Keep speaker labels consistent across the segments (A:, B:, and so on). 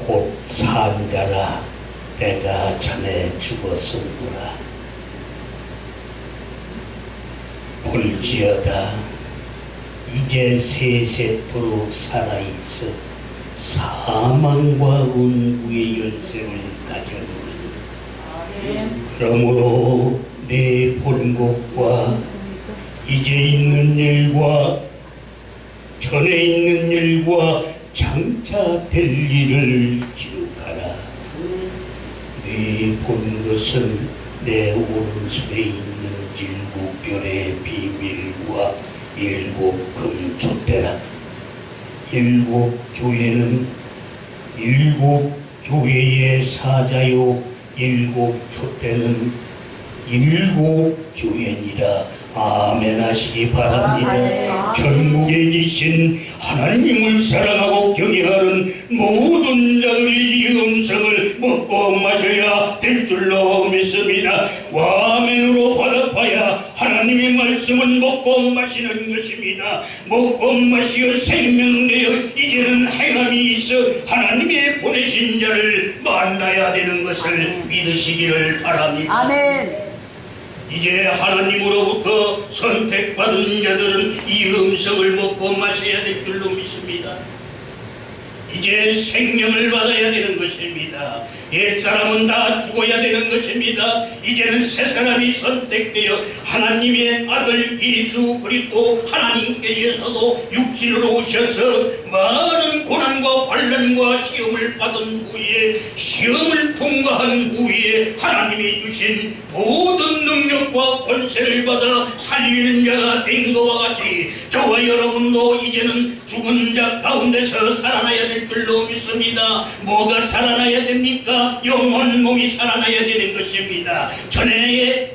A: 곧 산자라 내가 전에 죽었음이라. 볼지어다 이제 세세토록 살아있어 사망과 운구의 열쇠를 가져오니 그러므로 내 본국과 이제 있는 일과 전에 있는 일과 장차 될 일을 기록하라. 네 본 것은 내 오른손에 있는 일곱 별의 비밀과 일곱 금촛대라. 일곱 교회는 일곱 교회의 사자요 일곱 촛대는 일곱 교회니라. 아멘 하시기 바랍니다. 전국에 계신 하나님을 사랑하고 경외하는 모든 자들이 이 음성을 먹고 마셔야 될 줄로 믿습니다. 아멘으로 화답하여 하나님의 말씀은 먹고 마시는 것입니다. 먹고 마시어 생명되어 이제는 행함이 있어 하나님의 보내신 자를 만나야 되는 것을 믿으시기를 바랍니다.
B: 아멘.
A: 이제 하나님으로부터 선택받은 자들은 이 음성을 먹고 마셔야 될 줄로 믿습니다. 이제 생명을 받아야 되는 것입니다. 옛사람은 다 죽어야 되는 것입니다. 이제는 새 사람이 선택되어 하나님의 아들 예수 그리스도 하나님께서도 육신으로 오셔서 많은 고난과 환난과 시험을 받은 후에 시험을 통과한 후에 하나님이 주신 모든 능력과 권세를 받아 살리는 자가 된 것과 같이 저와 여러분도 이제는 죽은 자 가운데서 살아나야 될 줄로 믿습니다. 뭐가 살아나야 됩니까? 영혼 몸이 살아나야 되는 것입니다. 전에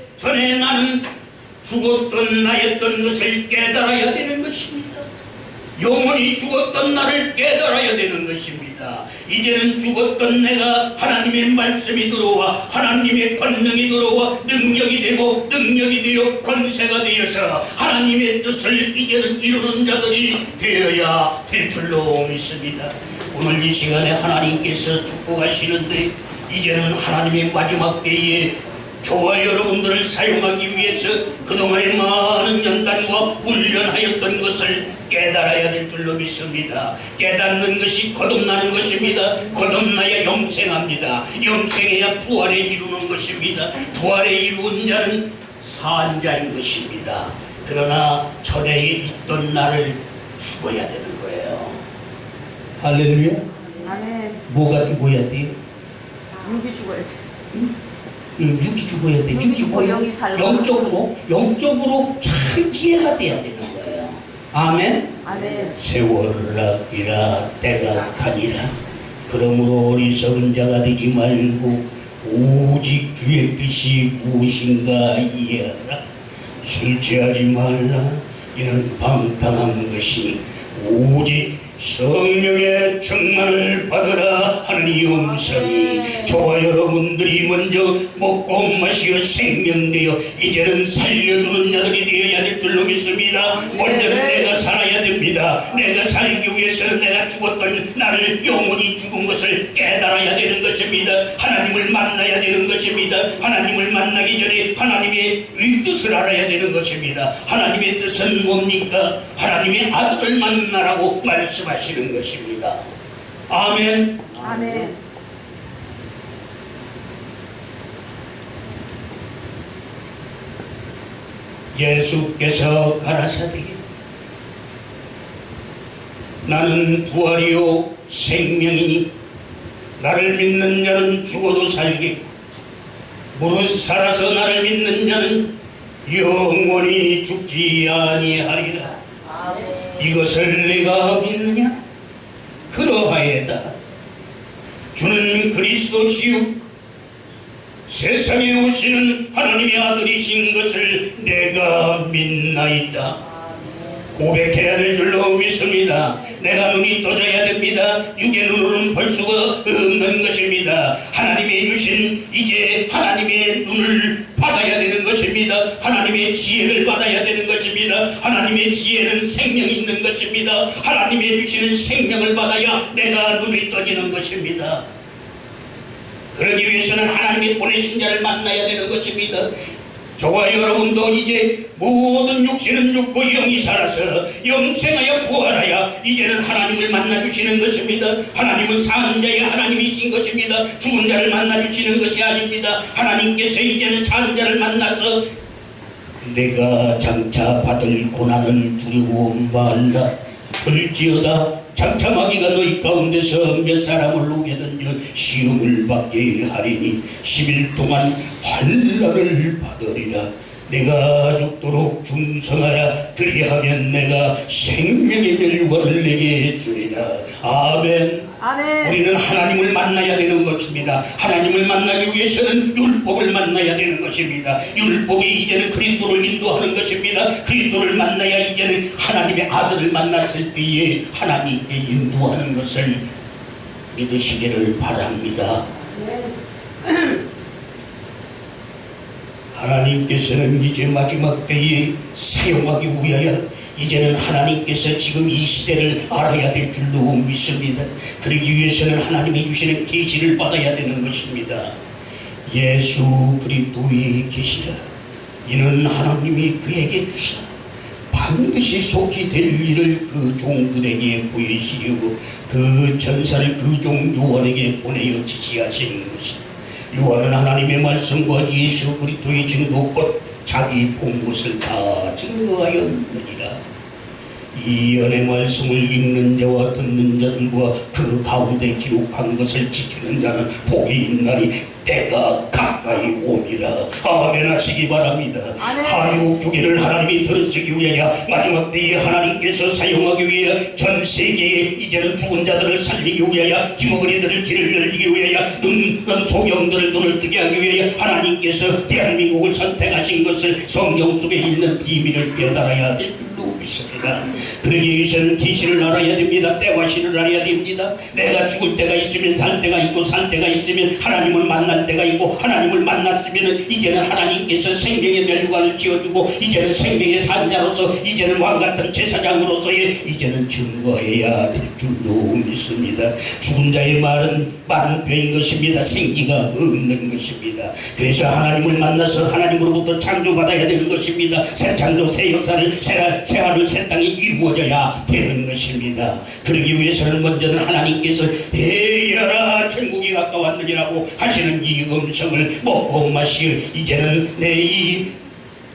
A: 나는 죽었던 나였던 것을 깨달아야 되는 것입니다. 영혼이 죽었던 나를 깨달아야 되는 것입니다. 이제는 죽었던 내가 하나님의 말씀이 들어와 하나님의 권능이 들어와 능력이 되어 권세가 되어서 하나님의 뜻을 이제는 이루는 자들이 되어야 될 줄로 믿습니다. 오늘 이 시간에 하나님께서 축복하시는데 이제는 하나님의 마지막 때에 저와 여러분들을 사용하기 위해서 그동안의 많은 연단과 훈련하였던 것을 깨달아야 될 줄로 믿습니다. 깨닫는 것이 거듭나는 것입니다. 거듭나야 영생합니다. 영생해야 부활에 이루는 것입니다. 부활에 이루은 자는 산 자인 것입니다. 그러나 전에 있던 나를 죽어야 되는 거예요. 할렐루야.
B: 아멘.
A: 뭐가 죽어야 돼요?
B: 육이 죽어야지.
A: 육이 죽어야 돼. 육이
B: 죽고 영이 살고
A: 영적으로 참 지혜가 돼야 되는 거예요. 아멘.
B: 아멘.
A: 세월을 아끼라 때가 가니라. 그러므로 어리석은 자가 되지 말고 오직 주의 뜻이 무엇인가 이해하라. 술 취하지 말라. 이는 방탕한 것이니 오직 성령의 충만을 받으라 하는 이 음성이 저와 여러분들이 먼저 먹고 마시어 생명되어 이제는 살려주는 자들이 되어야 될 줄로 믿습니다. 먼저는 내가 살아야 됩니다. 내가 살기 위해서는 내가 죽었던 나를 영원히 죽은 것을 깨달아야 되는 것입니다. 하나님을 만나야 되는 것입니다. 하나님을 만나기 전에 하나님의 뜻을 알아야 되는 것입니다. 하나님의 뜻은 뭡니까? 하나님의 아들을 만나라고 말씀하시는 것입니다. 아멘.
B: 아멘.
A: 예수께서 가라사대 나는 부활이요 생명이니 나를 믿는 자는 죽어도 살겠고 무릇 살아서 나를 믿는 자는 영원히 죽지 아니하리라. 이것을 내가 믿느냐? 그러하여다. 주는 그리스도시요 세상에 오시는 하나님의 아들이신 것을 내가 믿나이다. 고백해야 될 줄로 믿습니다. 내가 눈이 떠져야 됩니다. 육의 눈으로는 볼 수가 없는 것입니다. 하나님이 주신 이제 하나님의 눈을 받아야 되는 것입니다. 하나님의 지혜를 받아야 되는 것입니다. 하나님의 지혜는 생명이 있는 것입니다. 하나님의 주시는 생명을 받아야 내가 눈이 떠지는 것입니다. 그러기 위해서는 하나님이 보내신 자를 만나야 되는 것입니다. 저와 여러분도 이제 모든 육신은 죽고 영이 살아서 영생하여 부활하여 이제는 하나님을 만나주시는 것입니다. 하나님은 사는 자의 하나님이신 것입니다. 죽은 자를 만나주시는 것이 아닙니다. 하나님께서 이제는 사는 자를 만나서 내가 장차 받을 고난을 두려워 말라. 볼지어다 장차 마귀가 너희 가운데서 몇 사람을 오게 던져 시험을 받게 하리니 10일 동안 환난을 받으리라. 내가 죽도록 충성하라. 그리하면 내가 생명의 멸류관을 내게 주리라. 아멘.
B: 아멘.
A: 우리는 하나님을 만나야 되는 것입니다. 하나님을 만나기 위해서는 율법을 만나야 되는 것입니다. 율법이 이제는 그리스도를 인도하는 것입니다. 그리스도를 만나야 이제는 하나님의 아들을 만났을 때에 하나님께 인도하는 것을 믿으시기를 바랍니다. 하나님께서는 이제 마지막 때에 사용하기 위하여 이제는 하나님께서 지금 이 시대를 알아야 될 줄로 믿습니다. 그러기 위해서는 하나님이 주시는 계시를 받아야 되는 것입니다. 예수 그리스도의 계시라. 이는 하나님이 그에게 주사 반드시 속히 될 일을 그 종들에게 보이시려고 그 전사를 그 종 요한에게 보내어 지시하신 것이다. 요한은 하나님의 말씀과 예수 그리스도의 증거 곧 자기 본 것을 다 증거하였느니라. 이 연의 말씀을 읽는 자와 듣는 자들과 그 가운데 기록한 것을 지키는 자는 복이 있나니 때가 가까이 오리라. 아멘 하시기 바랍니다. 한국 교회를 하나님이 들으시기 위하여 마지막 때에 하나님께서 사용하기 위하여 전 세계에 이제는 죽은 자들을 살리기 위하여 지머거리들을 길을 열리기 위하여 눈 소경들을 눈을 뜨게 하기 위하여 하나님께서 대한민국을 선택하신 것을 성경 속에 있는 비밀을 깨달아야 될 줄로 믿습니다. 그러기 위해서는 계시를 알아야 됩니다. 때와 시를 알아야 됩니다. 내가 죽을 때가 있으면 살 때가 있고 살 때가 있으면 하나님을 만날 때가 있고 하나님을 만났으면 이제는 하나님께서 생명의 멸류관을 씌워주고 이제는 생명의 산자로서 이제는 왕같은 제사장으로서의 이제는 증거해야 될 줄로 믿습니다. 죽은 자의 말은 뼈인 것입니다. 생기가 없는 것입니다. 그래서 하나님을 만나서 하나님으로부터 창조받아야 되는 것입니다. 새 창조 새 역사를 새 하늘 새 땅이 이루어져야 되는 것입니다. 그러기 위해서는 먼저는 하나님께서 에이야라 천국이 가까웠느니라고 하시는 이 음성을 먹고 마시어 이제는 내 이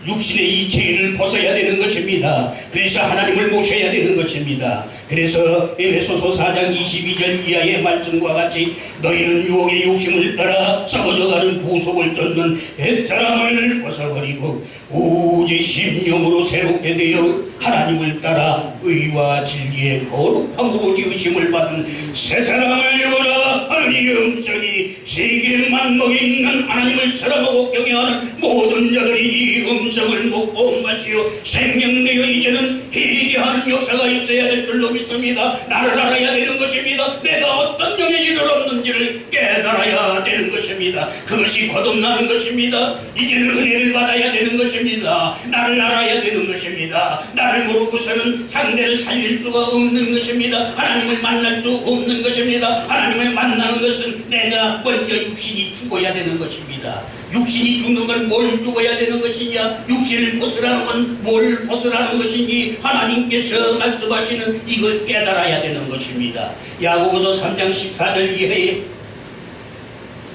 A: 육신의 이 죄를 벗어야 되는 것입니다. 그래서 하나님을 모셔야 되는 것입니다. 그래서 에베소서 4장 22절 이하의 말씀과 같이 너희는 유혹의 욕심을 따라 썩어져가는 구속을 쫓는 옛사람을 벗어버리고 오직 심령으로 새롭게 되어 하나님을 따라 의와 진리의 거룩함으로 지으심을 받은 새 사람을 입어라 하는 이 음성이 세계 만국에 있는 하나님을 사랑하고 경외하는 모든 자들이 이 음성을 먹고 마시어 생명되어 이제는 회개하는 역사가 있어야 될 줄로 믿습니다. 나를 알아야 되는 것입니다. 내가 어떤 영의 일을 없는지를 깨달아야 되는 것입니다. 그것이 거듭나는 것입니다. 이제는 은혜를 받아야 되는 것입니다. 나를 알아야 되는 것입니다. 나를 모르고서는 상대를 살릴 수가 없는 것입니다. 하나님을 만날 수 없는 것입니다. 하나님을 만나는 것은 내가 먼저 육신이 죽어야 되는 것입니다. 육신이 죽는 건 뭘 죽어야 되는 것이냐, 육신을 벗으라는 건 뭘 벗으라는 것인지 하나님께서 말씀하시는 이걸 깨달아야 되는 것입니다. 야고보서 3장 14절 이하에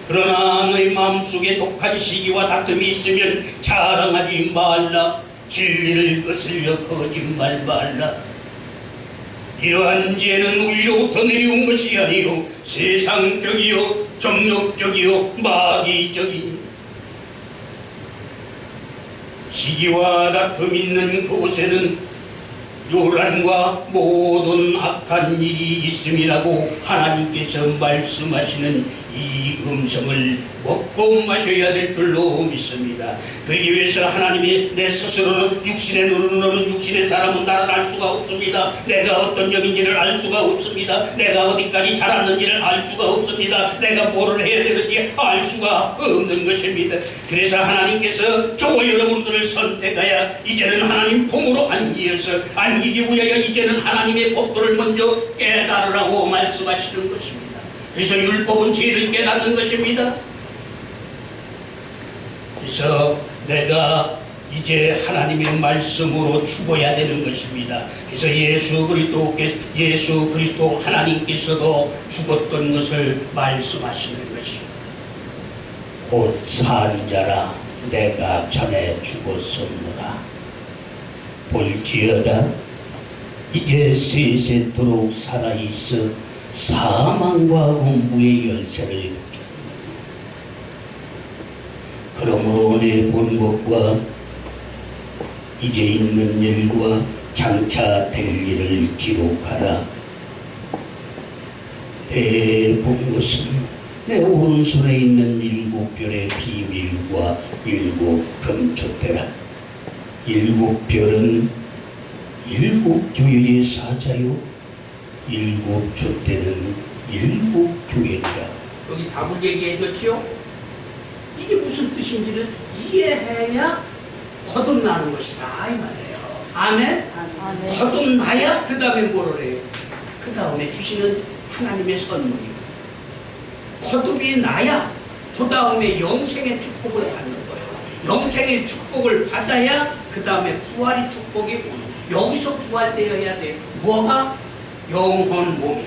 A: 그러나 너희 마음속에 독한 시기와 다툼이 있으면 자랑하지 말라. 진리를 거슬려 거짓말 말라. 이러한 죄는 위로부터 내려온 것이 아니요 세상적이요 정욕적이요 마귀적이니 시기와 다툼 있는 그곳에는 요란과 모든 악한 일이 있음이라고 하나님께서 말씀하시는 이 음성을 먹고 마셔야 될 줄로 믿습니다. 그러기 위해서 하나님이 내 스스로는 육신의 눈으로는 육신의 사람은 나를 알 수가 없습니다. 내가 어떤 영인지를 알 수가 없습니다. 내가 어디까지 자랐는지를 알 수가 없습니다. 내가 뭐를 해야 되는지 알 수가 없는 것입니다. 그래서 하나님께서 저와 여러분들을 선택하여 이제는 하나님 품으로 안기기 위하여 이제는 하나님의 법도를 먼저 깨달으라고 말씀하시는 것입니다. 그래서 율법은 죄를 깨닫는 것입니다. 그래서 내가 이제 하나님의 말씀으로 죽어야 되는 것입니다. 그래서 예수 그리스도 하나님께서도 죽었던 것을 말씀하시는 것입니다. 곧 산 자라 내가 전에 죽었었노라. 볼지어다 이제 세세토록 살아있어 사망과 음부의 열쇠를 그러므로 내 본 것과 이제 있는 일과 장차 될 일을 기록하라. 내 본 것은 내 오른손에 있는 7별의 비밀과 7 금초대라. 7별은 7 교회의 사자요 7 촛대는 7 교회니라. 여기 답을 얘기해 줬죠? 이게 무슨 뜻인지를 이해해야 거듭나는 것이다 이 말이에요. 아멘?
B: 아멘.
A: 거듭나야 그 다음에 뭐를 해요? 그 다음에 주시는 하나님의 선물이요. 거듭이 나야 그 다음에 영생의 축복을 받는 거예요. 영생의 축복을 받아야 그 다음에 부활의 축복이 오는. 여기서 부활되어야 돼요. 뭐가? 영혼 몸이.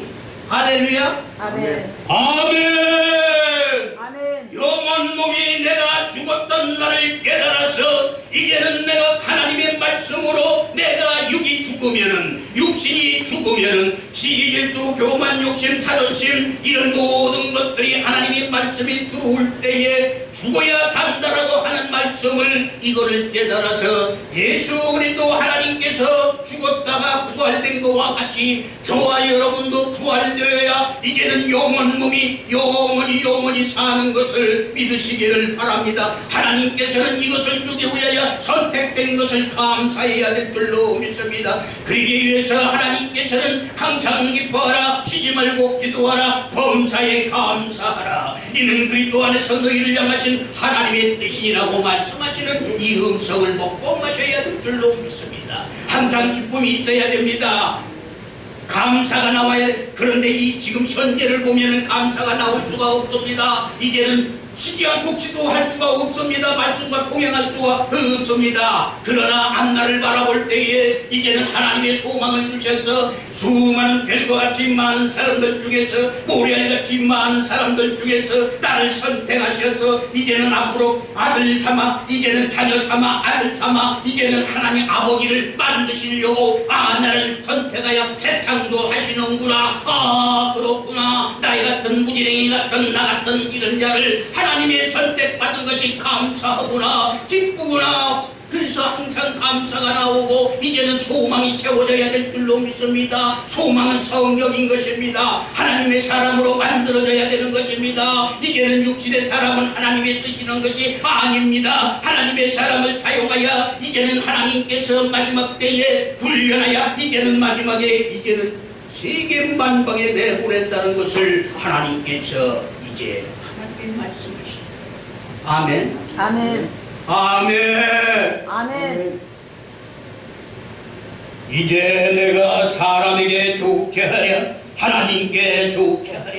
A: 할렐루야.
B: 아멘.
A: 아멘.
B: 아멘.
A: 영혼 몸이 내가 죽었던 날을 깨달아서 이제는 내가 하나님의 말씀으로 내가 육이 죽으면은 육신이 죽으면은 시기질투 교만 욕심 자존심 이런 모든 것들이 하나님의 말씀이 들어올 때에 죽어야 산다라고 하는 말씀을 이거를 깨달아서 예수 그리스도 하나님께서 죽었다가 부활된 것과 같이 저와 여러분도 부활되어야 이제는 영혼 몸이 영원히 사는 것을 믿으시기를 바랍니다. 하나님께서는 이것을 주기 위하여 선택된 것을 감사해야 될 줄로 믿습니다. 그러기 위해서 하나님께서는 항상 기뻐하라 쉬지 말고 기도하라 범사에 감사하라 이는 그리스도 안에서 너희를 향하신 하나님의 뜻이라고 말씀하시는 이 음성을 먹고 마셔야 될 줄로 믿습니다. 항상 기쁨이 있어야 됩니다. 감사가 나와야 돼. 그런데 이 지금 현재를 보면은 감사가 나올 수가 없습니다. 이제는 쉬지 않고 기도할 수가 없습니다. 말씀과 통행할 수가 없습니다. 그러나 앞날을 바라볼 때에 이제는 하나님의 소망을 주셔서 수많은 별과 같이 많은 사람들 중에서 모래알같이 많은 사람들 중에서 나를 선택하셔서 이제는 앞으로 아들 삼아 이제는 자녀 삼아 아들 삼아 이제는 하나님 아버지를 만드시려고 나를 선택하여 새 창조하시는구나. 그렇구나. 나이 같은 무지랭이 같은 나 같은 이런 자를 하나님의 선택받은 것이 감사하구나 기쁘구나. 그래서 항상 감사가 나오고 이제는 소망이 채워져야 될 줄로 믿습니다. 소망은 성경인 것입니다. 하나님의 사람으로 만들어져야 되는 것입니다. 이제는 육신의 사람은 하나님이 쓰시는 것이 아닙니다. 하나님의 사람을 사용하여 이제는 하나님께서 마지막 때에 훈련하여 이제는 마지막에 이제는 세계 만방에 내보낸다는 것을 하나님께서 이제 하나님의 말씀이십니다. 아멘.
B: 아멘.
A: 아멘.
B: 아멘.
A: 이제 내가 사람에게 좋게 하랴 하나님께 좋게 하랴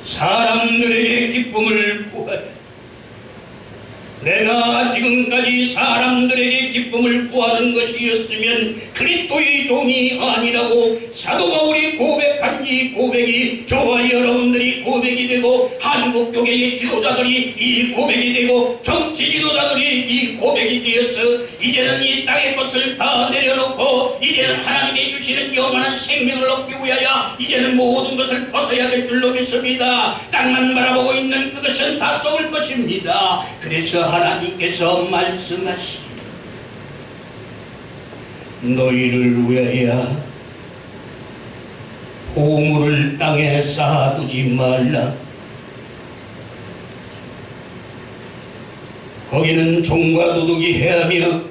A: 사람들에게 기쁨을 구하랴. 내가 지금까지 사람들에게 기쁨을 구하는 것이었으면 그리스도의 종이 아니라고 사도 바울이 고백한 이 고백이 저와 여러분들이 고백이 되고 한국교회의 지도자들이 이 고백이 되고 정치 지도자들이 이 고백이 되어서 이제는 이 땅의 것을 다 내려놓고 이제는 하나님이 주시는 영원한 생명을 얻기 위하여 이제는 모든 것을 벗어야 될 줄로 믿습니다. 땅만 바라보고 있는 그것은 다 썩을 것입니다. 그래서 하나님께서 말씀하시니 너희를 위하여 보물을 땅에 쌓아두지 말라. 거기는 종과 도둑이 해하며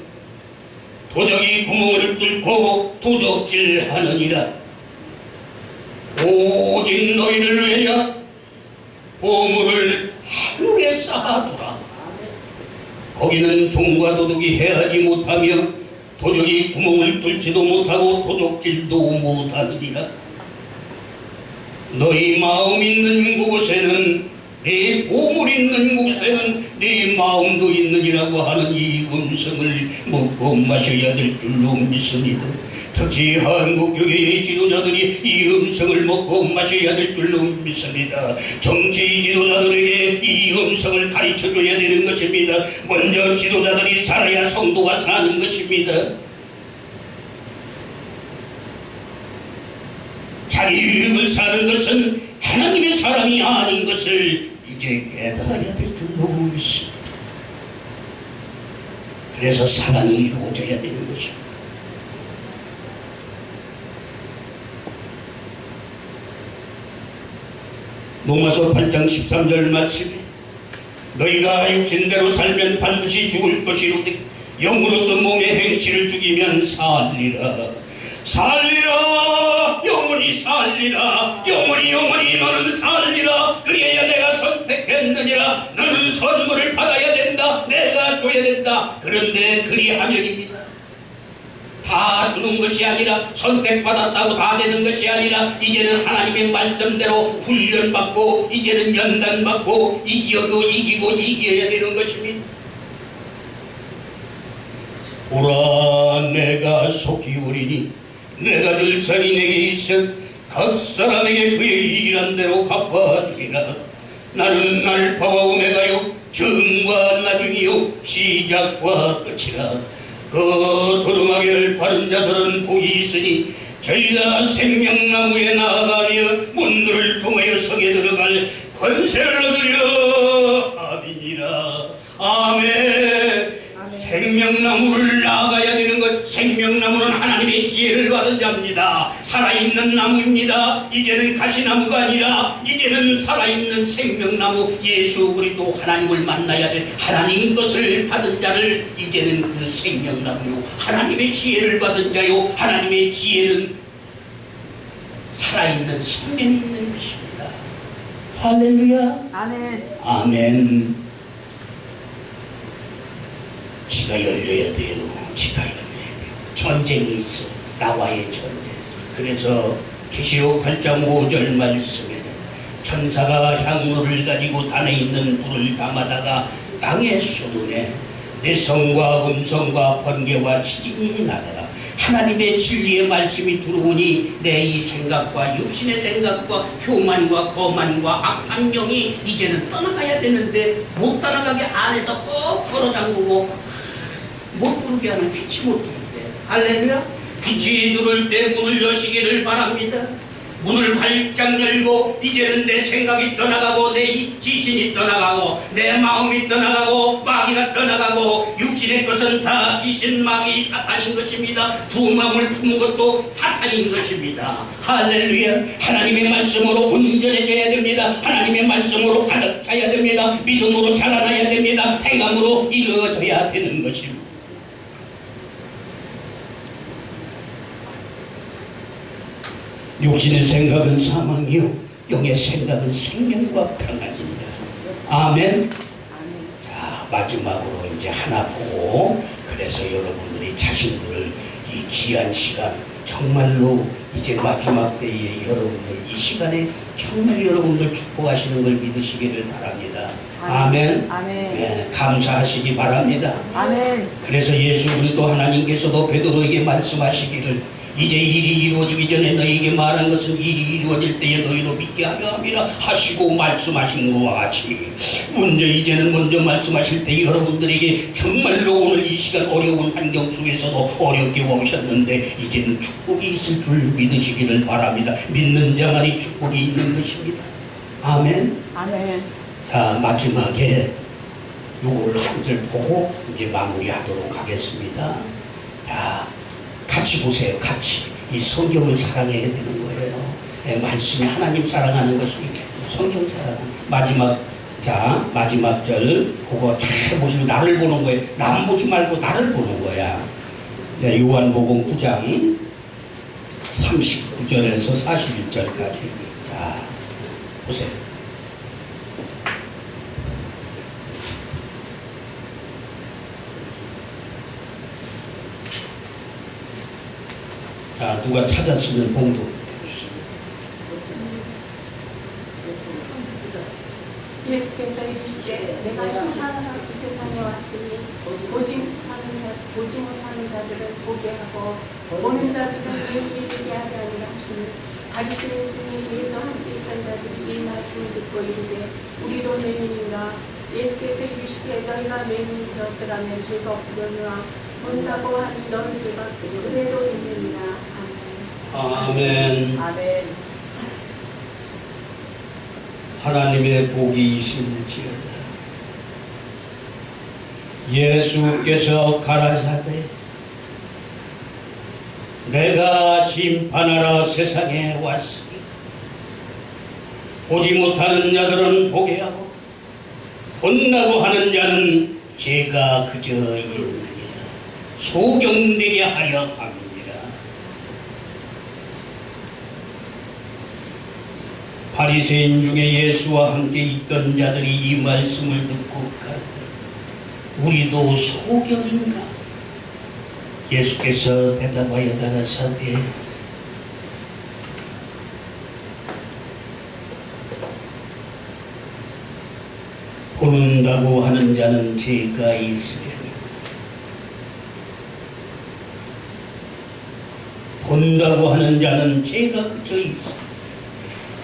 A: 도적이 구멍을 뚫고 도적질하느니라. 오직 너희를 위하여 보물을 하늘에 쌓아두라. 거기는 종과 도둑이 해하지 못하며 도적이 구멍을 뚫지도 못하고 도적질도 못하느니라. 너희 마음 있는 곳에는 네 보물 있는 곳에는 네 마음도 있느니라고 하는 이 음성을 먹고 마셔야 될 줄로 믿습니다. 특히 한국 교회의 지도자들이 이 음성을 먹고 마셔야 될 줄로 믿습니다. 정치 지도자들에게 이 음성을 가르쳐줘야 되는 것입니다. 먼저 지도자들이 살아야 성도가 사는 것입니다. 자기 유익을 사는 것은 하나님의 사람이 아닌 것을 이제 깨달아야 될 줄로 믿습니다. 그래서 사랑이 이루어져야 되는 것입니다. 로마서 8장 13절 말씀에 너희가 육신대로 살면 반드시 죽을 것이로되 영으로서 몸의 행실을 죽이면 살리라. 살리라. 영원히 살리라. 영원히 너는 살리라. 그래야 내가 선택했느니라. 너는 선물을 받아야 된다. 내가 줘야 된다. 그런데 그리하면입니다. 다 주는 것이 아니라 선택받았다고 다 되는 것이 아니라 이제는 하나님의 말씀대로 훈련받고 이제는 연단받고 이기고 이겨야 되는 것입니다. 오라 내가 속히 오리니 내가 줄 상이 내게 있어 각 사람에게 그의 일한 대로 갚아주리라. 나는 알파와 오메가요 처음과 나중이요 시작과 끝이라. 그 두루마기를 바른 자들은 복이 있으니 저희가 생명나무에 나아가며 문들을 통하여 성에 들어갈 권세를 얻으려. 아멘이라. 아멘. 생명나무를 나아가야 되는 것. 생명나무는 하나님의 지혜를 받은 자입니다. 살아있는 나무입니다. 이제는 가시나무가 아니라 이제는 살아있는 생명나무 예수 그리스도 하나님을 만나야 돼. 하나님 것을 받은 자를 이제는 그 생명나무요 하나님의 지혜를 받은 자요 하나님의 지혜는 살아있는 생명이 있는 것입니다. 할렐루야.
B: 아멘.
A: 아멘. 지가 열려야 돼요. 지가 열려야 돼요. 전쟁이 있어. 나와의 전쟁. 그래서 계시록 8장 5절 말씀에는 천사가 향로를 가지고 단에 있는 불을 담아다가 땅에 쏟으매 내 성과 음성과 번개와 지진이 나더라. 하나님의 진리의 말씀이 들어오니 내 이 생각과 육신의 생각과 교만과 거만과 악한 영이 이제는 떠나가야 되는데 못 떠나가게 안에서 꼭 걸어 잠그고 못 들게 하는 빛이 못 들게. 할렐루야. 빛이 들을 때 문을 여시기를 바랍니다. 문을 활짝 열고 이제는 내 생각이 떠나가고 내 지신이 떠나가고 내 마음이 떠나가고 마귀가 떠나가고 육신의 것은 다 지신 마귀 사탄인 것입니다. 두 마음을 품은 것도 사탄인 것입니다. 할렐루야. 하나님의 말씀으로 온전해져야 됩니다. 하나님의 말씀으로 가득 차야 됩니다. 믿음으로 자라나야 됩니다. 행함으로 이루어져야 되는 것입니다. 육신의 생각은 사망이요 영의 생각은 생명과 평안입니다. 아멘. 자, 마지막으로 이제 하나 보고 그래서 여러분들이 자신들을 이 귀한 시간 정말로 이제 마지막 때에 여러분들 이 시간에 정말 여러분들 축복하시는 걸 믿으시기를 바랍니다. 아멘.
B: 아멘.
A: 네, 감사하시기 바랍니다.
B: 아멘.
A: 그래서 예수 그리스도 하나님께서도 베드로에게 말씀하시기를 이제 일이 이루어지기 전에 너희에게 말한 것은 일이 이루어질 때에 너희도 믿게 하려 함이라 하시고 말씀하신 것과 같이 이제는 먼저 말씀하실 때 여러분들에게 정말로 오늘 이 시간 어려운 환경 속에서도 어렵게 오셨는데 이제는 축복이 있을 줄 믿으시기를 바랍니다. 믿는 자만이 축복이 있는 것입니다. 아멘.
B: 아멘.
A: 자, 마지막에 요거를 한 줄 보고 이제 마무리하도록 하겠습니다. 자, 같이 보세요. 같이 이 성경을 사랑해야 되는 거예요. 말씀이 하나님 사랑하는 것이 성경 사랑. 마지막 절 그거 잘 보시면 나를 보는 거예요. 남 보지 말고 나를 보는 거야. 네, 요한복음 9장 39절에서 41절까지. 자, 보세요. 자, 누가 찾았으면 봉독해 주세요.
C: 예수께서 이르시되 내가 심판하러 이 세상에 왔으니 보지 못하는 자들을 보게 하고 보는 자들은 예수를 보게 하게 하리라 하시니 바리새인 중에 예수 함께 있던 자들이 이 말씀을 듣고 이르되 우리도 맹인인가. 예수께서 이르시되 너희가 맹인이 되었더라면 죄가 없으려니와 본다고 하니 너희 죄가 그대로 있느니라.
A: 아멘.
B: 아멘.
A: 하나님의 복이 있을지어다. 예수께서 가라사대 내가 심판하러 세상에 왔으니 보지 못하는 자들은 보게 하고 본다고 하는 자는 죄가 그저 있느니라. 소경되게 하려 함이니라. 바리새인 중에 예수와 함께 있던 자들이 이 말씀을 듣고 가르되 우리도 소경인가? 예수께서 대답하여 가라사대 보는다고 하는 자는 죄가 있으려니 본다고 하는 자는 죄가 그저 있으리라.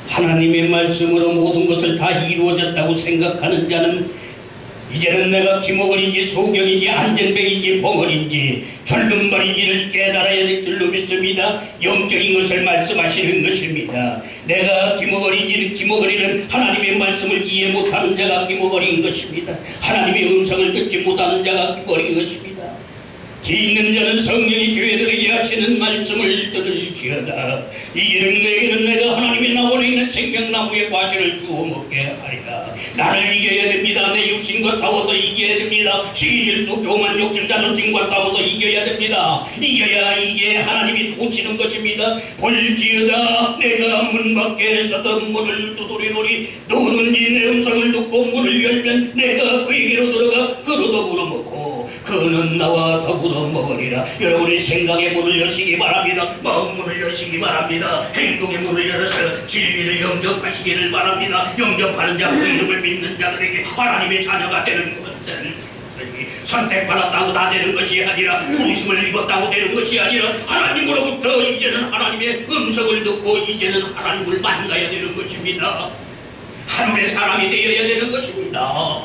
A: 하나님의 말씀으로 모든 것을 다 이루어졌다고 생각하는 자는 이제는 내가 기목을인지 소경인지 안전뱅인지 벙어리인지 절름발인지를 깨달아야 될 줄로 믿습니다. 영적인 것을 말씀하시는 것입니다. 내가 기목어리는 하나님의 말씀을 이해 못하는 자가 기목어리인 것입니다. 하나님의 음성을 듣지 못하는 자가 기목어리인 것입니다. 기 있는 자는 성령이 교회들에게 하시는 말씀을 들을지어다. 이기는 그에게는 내가 하나님의 나원에 있는 생명나무의 과실을 주어 먹게 하리라. 나를 이겨야 됩니다. 내 육신과 싸워서 이겨야 됩니다. 시기질투 교만 욕심 자존심과 싸워서 이겨야 됩니다. 이겨야 이게 하나님이 도우시는 것입니다. 볼지어다 내가 문 밖에 서서 문을 두드리노니 누구든지 내 음성을 듣고 문을 열면 내가 그에게로 들어가 그로 더불어 먹고 그는 나와 더불어 먹으리라. 여러분의 생각의 문을 여시기 바랍니다. 마음 문을 여시기 바랍니다. 행동의 문을 열어서 진리를 영접하시기를 바랍니다. 영접하는 자, 그 이름을 믿는 자들에게 하나님의 자녀가 되는 것을 주셨으니 선택받았다고 다 되는 것이 아니라 부르심을 입었다고 되는 것이 아니라 하나님으로부터 이제는 하나님의 음성을 듣고 이제는 하나님을 만나야 되는 것입니다. 하늘의 사람이 되어야 되는 것입니다.